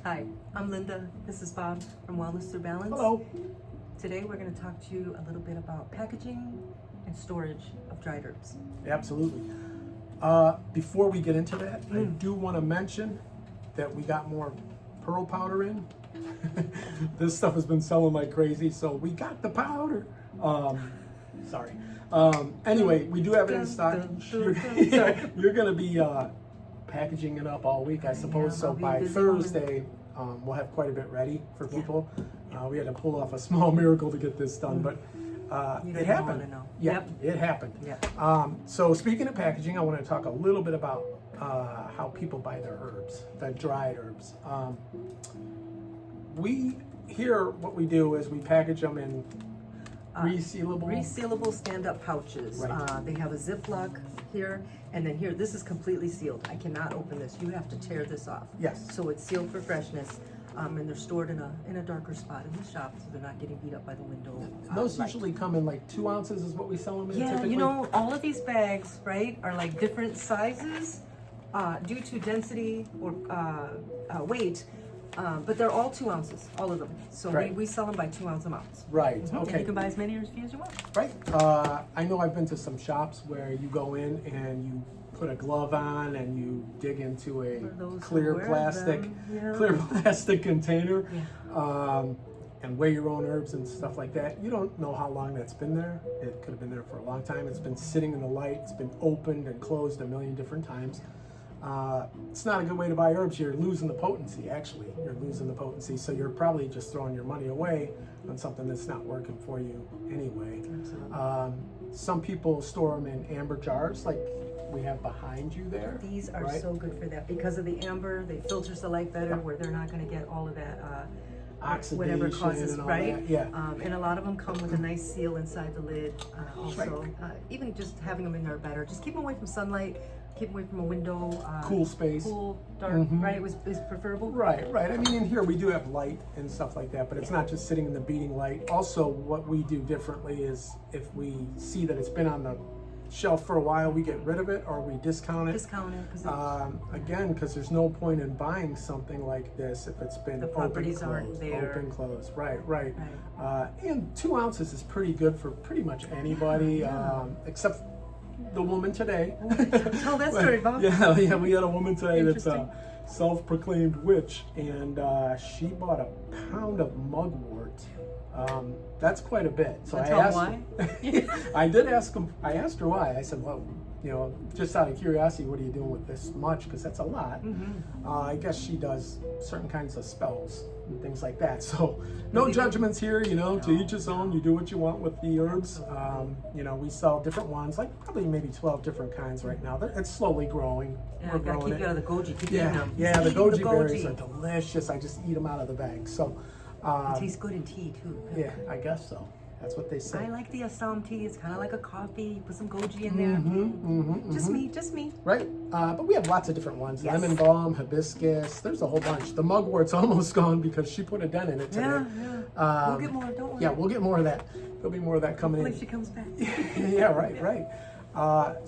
Hi, I'm Linda. This is Bob from Wellness Through Balance. Hello. Today we're going to talk to you a little bit about packaging and storage of dried herbs. Absolutely. Before we get into that, I do want to mention that we got more pearl powder in. This stuff has been selling like crazy, so we got the powder. Sorry. Anyway, we do have it in stock. You're going to be packaging it up all week, I suppose. So by Thursday, we'll have quite a bit ready for people. We had to pull off a small miracle to get this done, but it happened. Yeah, it happened. Yeah. So speaking of packaging, I want to talk a little bit about how people buy their herbs, the dried herbs. What we do is we package them in resealable stand-up pouches. Right. They have a Ziploc here, and then here, this is completely sealed. I cannot open this. You have to tear this off. Yes. So it's sealed for freshness, and they're stored in a darker spot in the shop, so they're not getting beat up by the window. Those light. usually come in like 2 ounces is what we sell them in Yeah, typically. you know, all of these bags, right, are like different sizes due to density or weight, but they're all 2 ounces, all of them. So Right. we sell them by 2 ounce amounts. Right, And okay. you can buy as many or as few as you want. Right. I know I've been to some shops where you go in and you put a glove on and you dig into a For those who clear wear plastic, them, yeah. clear plastic container, Yeah. and weigh your own herbs and stuff like that. You don't know how long that's been there. It could have been there for a long time. It's been sitting in the light. It's been opened and closed a million different times. It's not a good way to buy herbs. You're losing the potency, actually. You're losing the potency, so you're probably just throwing your money away on something that's not working for you anyway. Some people store them in amber jars, like we have behind you there. These are right? so good for that because of the amber. They filters the light better, where they're not going to get all of that Oxidation whatever causes, and all right? that, yeah. And a lot of them come with a nice seal inside the lid. Also, even just having them in there better. Just keep them away from sunlight. Keep them away from a window. Cool space. Cool, dark, right? Is preferable. Right. I mean, in here we do have light and stuff like that, but it's not just sitting in the beating light. Also, what we do differently is if we see that it's been on the shelf for a while, we get rid of it or we discount it. Discount it Again, because there's no point in buying something like this if it's been The open, properties closed, aren't there. open, closed. Right. And 2 ounces is pretty good for pretty much anybody, except the woman today. Tell that story, Bob. Yeah, we had a woman today that's a Interesting. self-proclaimed witch, and she bought a pound of mugwort. That's quite a bit. So Wanna I tell asked. why? I did ask him. I asked her why. I said, "Well, just out of curiosity, what are you doing with this much? Because that's a lot." I guess she does certain kinds of spells and things like that. So, no judgments here. To each his own. You do what you want with the herbs. We sell different ones, like probably maybe 12 different kinds right now. It's slowly growing. Yeah, We're gotta growing keep you out of the goji. Keep eating them. Yeah. The Keep eating goji berries are goji. delicious. I just eat them out of the bag. So. It tastes good in tea too. Yeah, I guess so. That's what they say. I like the Assam tea. It's kind of like a coffee. Put some goji in there. Just me. Right, but we have lots of different ones. Yes. Lemon balm, hibiscus. There's a whole bunch. The mugwort's almost gone because she put a dent in it today. Yeah. We'll get more. Don't worry. Yeah, we'll get more of that. There'll be more of that coming Hopefully in. she comes back. Yeah, right.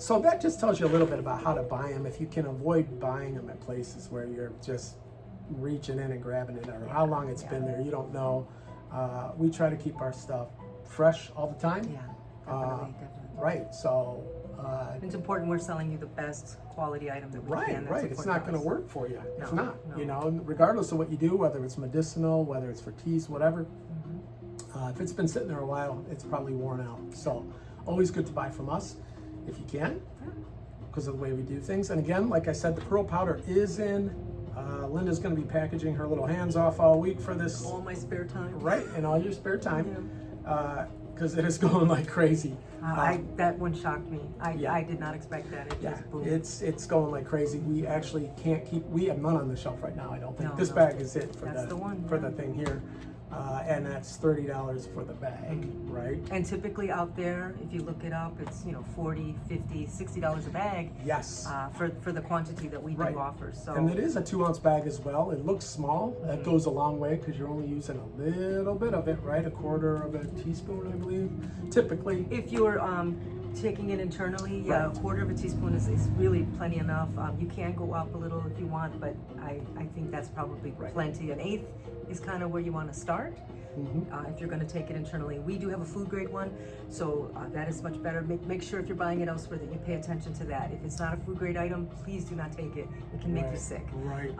So that just tells you a little bit about how to buy them. If you can avoid buying them at places where you're just reaching in and grabbing it, or how long it's been there, you don't know. We try to keep our stuff fresh all the time. Yeah, definitely. Right. So. It's important we're selling you the best quality item that we can. That's Right. It's not going to us. work for you. It's No, not. Regardless of what you do, whether it's medicinal, whether it's for teas, whatever. If it's been sitting there a while, it's probably worn out. So, always good to buy from us if you can, because of the way we do things. And again, like I said, the pearl powder is in. Linda's going to be packaging her little hands off all week for this. All my spare time. Right, in all your spare time, because it is going like crazy. That one shocked me. I did not expect that. It just boomed. It's going like crazy. We actually can't keep. We have none on the shelf right now. I don't think No, this no. bag is it for That's the one, for yeah. the thing here, and that's $30 for the bag, right? And typically out there, if you look it up, it's $40, $50, $60 a bag. Yes. For the quantity that we do Right. offer. So And it is a 2 ounce bag as well. It looks small. That goes a long way because you're only using a little bit of it, right? A quarter of a teaspoon, I believe, typically. if you're taking it internally, yeah, Right. a quarter of a teaspoon is really plenty enough. You can go up a little if you want, but I think that's probably Right. plenty. An eighth is kind of where you want to start. If you're going to take it internally. We do have a food grade one, so that is much better. Make sure if you're buying it elsewhere that you pay attention to that. If it's not a food grade item, please do not take it. It can make you sick. Right. You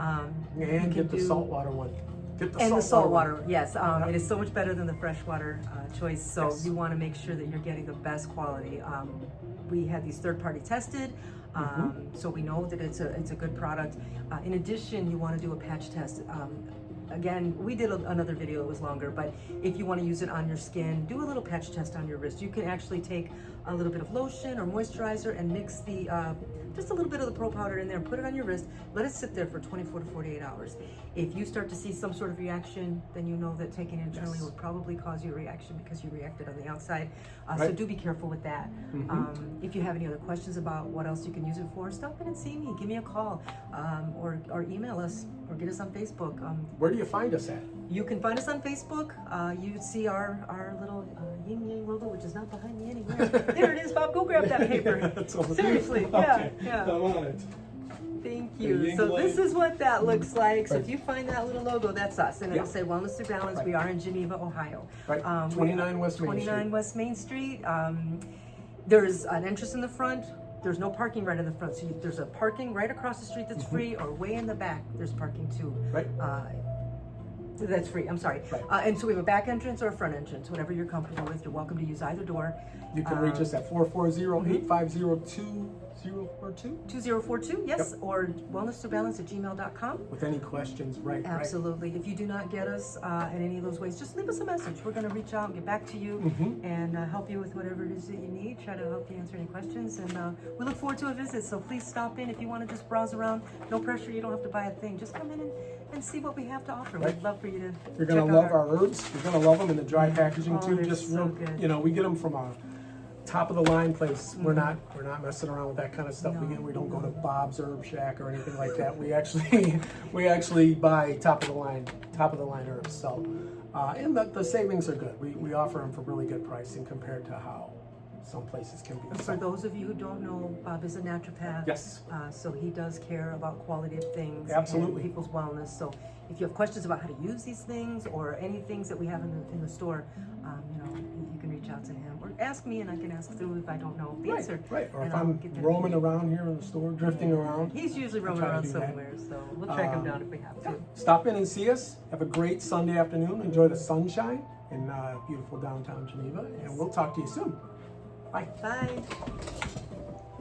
And can get the do- saltwater one. Get the and the saltwater salt one. water, yes. It is so much better than the freshwater choice, so Yes. you want to make sure that you're getting the best quality. We had these third-party tested, so we know that it's a good product. In addition, you want to do a patch test. Again, we did another video that was longer, but if you want to use it on your skin, do a little patch test on your wrist. You can actually take a little bit of lotion or moisturizer and mix the just a little bit of the Pro Powder in there and put it on your wrist. Let it sit there for 24 to 48 hours. If you start to see some sort of reaction, then you know that taking it internally Yes. would probably cause you a reaction because you reacted on the outside. So Right. do be careful with that. If you have any other questions about what else you can use it for, stop in and see me. Give me a call or email us or get us on Facebook. Where do you find us at? You can find us on Facebook. You see our little yin yang logo, which is not behind me anywhere. There it is, Bob. Go grab that paper. It's over- Seriously, Okay. yeah. I'm on it. Thank The you. yin So this yang. is what that looks like. So Right. if you find that little logo, that's us, and it'll Yeah. say Wellness Through Balance. Right. We are in Geneva, Ohio. Right. We- 29 West Main 29 Street. West Main Street. There's an entrance in the front. There's no parking right in the front. So there's a parking right across the street that's free, or way in the back there's parking too. Right. That's free. I'm sorry. Right. And so we have a back entrance or a front entrance, whatever you're comfortable with. You're welcome to use either door. You can reach us at 440-850-2042 2042, yes, or wellnessthroughbalance@gmail.com. with any questions. Right. Absolutely. If you do not get us in any of those ways, just leave us a message. We're going to reach out and get back to you and help you with whatever it is that you need. Try to help you answer any questions. And we look forward to a visit. So please stop in if you want to just browse around. No pressure. You don't have to buy a thing. Just come in and see what we have to offer. Right. We'd love for you to. You're gonna check love out our herbs. You're gonna love them in the dry packaging Oh, too. they're Just so real, good. you know, we get them from a top of the line place. We're not messing around with that kind of stuff. No. We don't go to Bob's Herb Shack or anything like that. We actually buy top of the line herbs. So and the savings are good. We offer them for really good pricing compared to how some places can be. For those of you who don't know, Bob is a naturopath. Yes. So he does care about quality of things. Absolutely. And people's wellness. So if you have questions about how to use these things or any things that we have in the store, you can reach out to him or ask me, and I can ask through if I don't know the answer. Right. Or And if I'll I'm get that roaming to you. around here in the store, drifting around. He's usually roaming try to around do that. somewhere, so we'll track him down if we have to. Stop in and see us. Have a great Sunday afternoon. Enjoy the sunshine in beautiful downtown Geneva. And we'll talk to you soon. Bye. Bye.